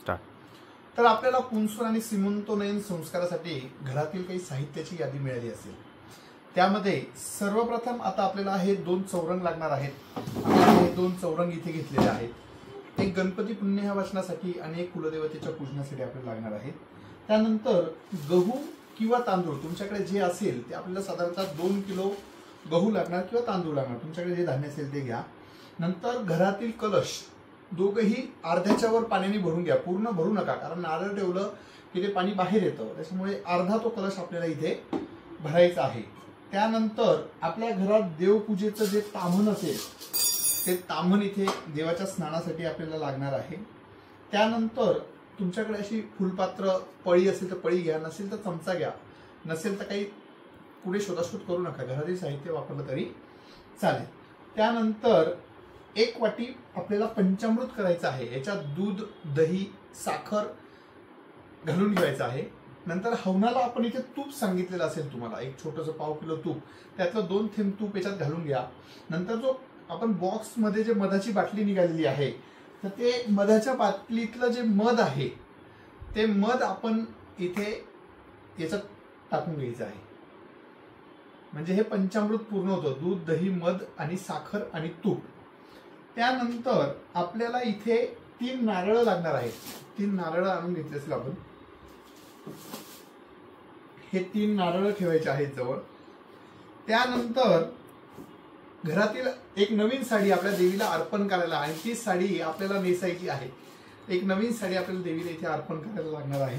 Start. तर आपल्याला पुंसूर आणि सीमंतोनयन संस्कारासाठी घरातील काही साहित्याची यादी मिळाली असेल। त्यामध्ये सर्वप्रथम आता आपल्याला हे 2 चौरंग लागणार आहेत। आपल्याला हे 2 चौरंग इथे घेतलेले आहेत। एक गणपती पुण्य वाचनासाठी आणि एक कुलदेवतेच्या पूजनासाठी आपल्याला लागणार आहे। त्यानंतर गहू किंवा तांदूळ तुमच्याकडे जे असेल ते आपल्याला साधारणतः 2 किलो गहू लागणार किंवा तांदूळ लागणार, तुमच्याकडे जे धान्य असेल ते घ्या। नंतर घरातील कलश दोघेही अर्ध्याच्या वर पाण्याने भरून घ्या, पूर्ण भरू नका, कारण नारळ ठेवलं की ते पाणी बाहेर येतं, त्याच्यामुळे अर्धा तो कलश आपल्याला इथे भरायचा आहे। त्यानंतर आपल्या घरात देवपूजेचं जे ताम्हण असेल ते ताम्हण इथे देवाच्या स्नानासाठी आपल्याला लागणार आहे। त्यानंतर तुमच्याकडे अशी फुलपात्र पळी असेल तर पळी घ्या, नसेल तर चमचा घ्या, नसेल तर काही पुढे शोधाशोध करू नका, घरातील साहित्य वापरलं तरी चालेल। त्यानंतर 1 वाटी आपल्याला पंचामृत करायचं आहे। याच्यात दूध, दही, साखर घालून घ्यायचं आहे। नंतर हवनाला आपण इथे तूप सांगितलेलं असेल तुम्हाला, एक छोटंसं पाव किलो तूप, त्यातलं 2 थेंब तूप याच्यात घालून घ्या। नंतर जो आपण बॉक्स मध्ये जे मधाची बाटली निघालेली आहे तर ते मधाच्या बाटलीतलं जे मध आहे ते मध आपण इथे याच्यात टाकून घ्यायचं आहे, म्हणजे हे पंचामृत पूर्ण होतं, दूध, दही, मध आणि साखर आणि तूप। त्यानंतर आपल्याला इथे 3 नारळ लागणार आहेत। 3 नारळ आणून घेतले असेल आपण, हे 3 नारळ ठेवायचे आहेत जवळ। त्यानंतर घरातील एक नवीन साडी आपल्या देवीला अर्पण करायला आणि ती साडी आपल्याला नेसायची आहे। एक नवीन साडी आपल्याला देवीला इथे अर्पण करायला लागणार आहे।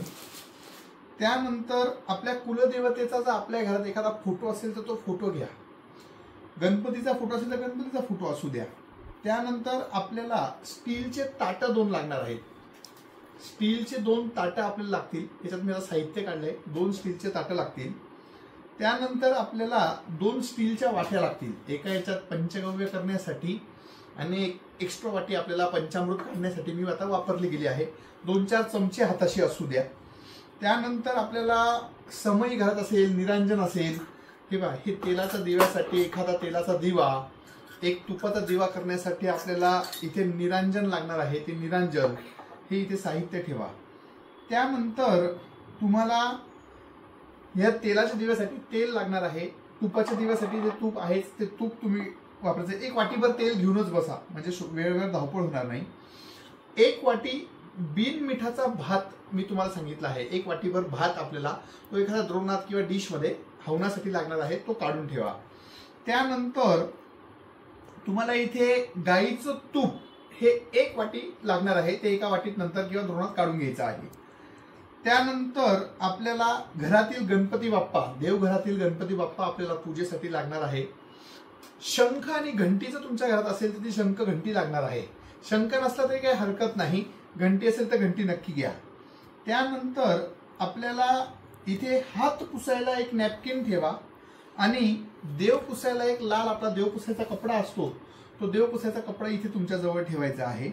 त्यानंतर आपल्या कुलदेवतेचा जर आपल्या घरात एखादा फोटो असेल तर तो फोटो घ्या, गणपतीचा फोटो असेल तर गणपतीचा फोटो असू द्या। त्यानंतर आपल्याला स्टीलचे ताटं 2 लागणार आहेत। स्टीलचे 2 ताटं आपल्याला लागतील, याच्यात मी आता साहित्य काढलंय, 2 स्टीलचे ताटं लागतील। त्यानंतर आपल्याला 2 स्टीलच्या वाट्या लागतील, एका याच्यात पंचगव्य करण्यासाठी आणि एक एक्स्ट्रा वाटी आपल्याला पंचामृत काढण्यासाठी मी आता वापरली गेली आहे। 2-4 चमचे हाताशी असू द्या। त्यानंतर आपल्याला समई घरात असेल, निरांजन असेल, हे तेलाच्या दिव्यासाठी एखादा तेलाचा दिवा, एक तुपाचा दिवा करण्यासाठी आपल्याला इथे निरांजन लागणार आहे, ते निरांजन हे इथे साहित्य ठेवा। त्यानंतर तुम्हाला या तेलाच्या दिव्यासाठी तेल लागणार आहे, तुपाच्या दिव्यासाठी जे तूप आहे ते तूप तुम्ही वापरायचं। 1 वाटीभर तेल घेऊनच बसा, म्हणजे वेळेवर धावपळ होणार नाही। 1 वाटी बिन मिठाचा भात मी तुम्हाला सांगितलं आहे, 1 वाटीभर भात आपल्याला तो एखाद्या द्रोणात किंवा डिश मध्ये हवनासाठी लागणार आहे, तो काढून ठेवा। त्यानंतर तुम्हाला इथे गाईचं तूप हे 1 वाटी लागणार आहे, ते एका वाटीत नंतर किंवा द्रोणात काढून घ्यायचं आहे। त्यानंतर आपल्याला घरातील गणपती बाप्पा, देवघरातील गणपती बाप्पा आपल्याला पूजेसाठी लागणार आहे। शंख आणि घंटी जर तुमच्या घरात असेल तर ती शंख घंटी लागणार आहे, शंख नसला तरी काही हरकत नाही, घंटी असेल तर घंटी नक्की घ्या। त्यानंतर आपल्याला इथे हात पुसायला एक नॅपकिन ठेवा आणि देव पुसायला एक लाल आपला देव पुसायचा कपडा असतो, तो देव पुसायचा कपडा इथे तुमच्या जवळ ठेवायचा आहे।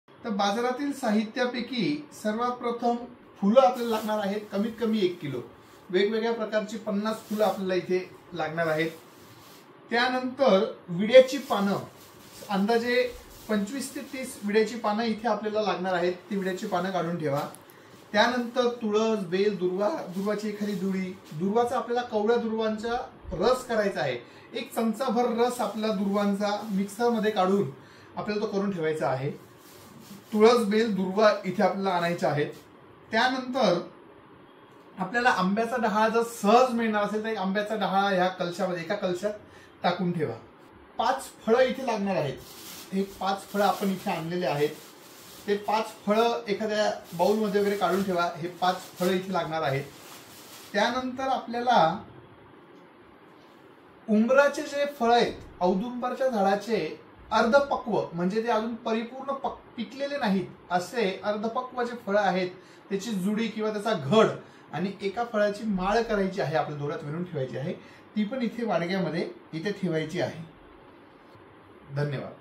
तर बाजारातील साहित्यापैकी सर्वात प्रथम फुलं आपल्याला लागणार आहेत, कमीत कमी 1 किलो, वेगवेगळ्या प्रकारची 50 फुलं आपल्याला इथे लागणार आहेत। त्यानंतर विड्याची पानं, अंदाजे 25 ते 30 विड्याची पानं इथे आपल्याला लागणार आहेत, ती विड्याची पानं काढून ठेवा। त्यानंतर तुळस, बेल, दुर्वा, दुर्वाची एखादी जुडी, दुर्वाचा आपल्याला कवड्या दुर्वांचा रस करायचा आहे, 1 चमचाभर रस आपल्याला दुर्वांचा मिक्सर मध्ये काढून आपल्याला तो करून ठेवायचा आहे। तुळस, बेल, दुर्वा इथे आपल्याला आणायचे आहेत। त्यानंतर आपल्याला आंब्याचा डहाळा जर सहज मिळणार असेल तर आंब्याचा डहाळा ह्या कलशामध्ये एका कलशात टाकून ठेवा। 5 फळं इथे लागणार आहेत, हे 5 फळं आपण इथे आणलेले आहेत, ते 5 फळं एखाद्या बाउलमध्ये वगैरे काढून ठेवा, हे 5 फळं इथे लागणार आहेत। त्यानंतर आपल्याला उंबराचे जे फळ आहेत, औदुंबराच्या झाडाचे अर्धपक्व, म्हणजे ते अजून परिपूर्ण पिकलेले नाहीत असे अर्धपक्व जे फळं आहेत त्याची जुडी किंवा त्याचा घड आणि एका फळाची माळ करायची आहे, आपल्या दोऱ्यात विणून ठेवायची आहे, ती पण इथे वाडग्यामध्ये इथे ठेवायची आहे। धन्यवाद।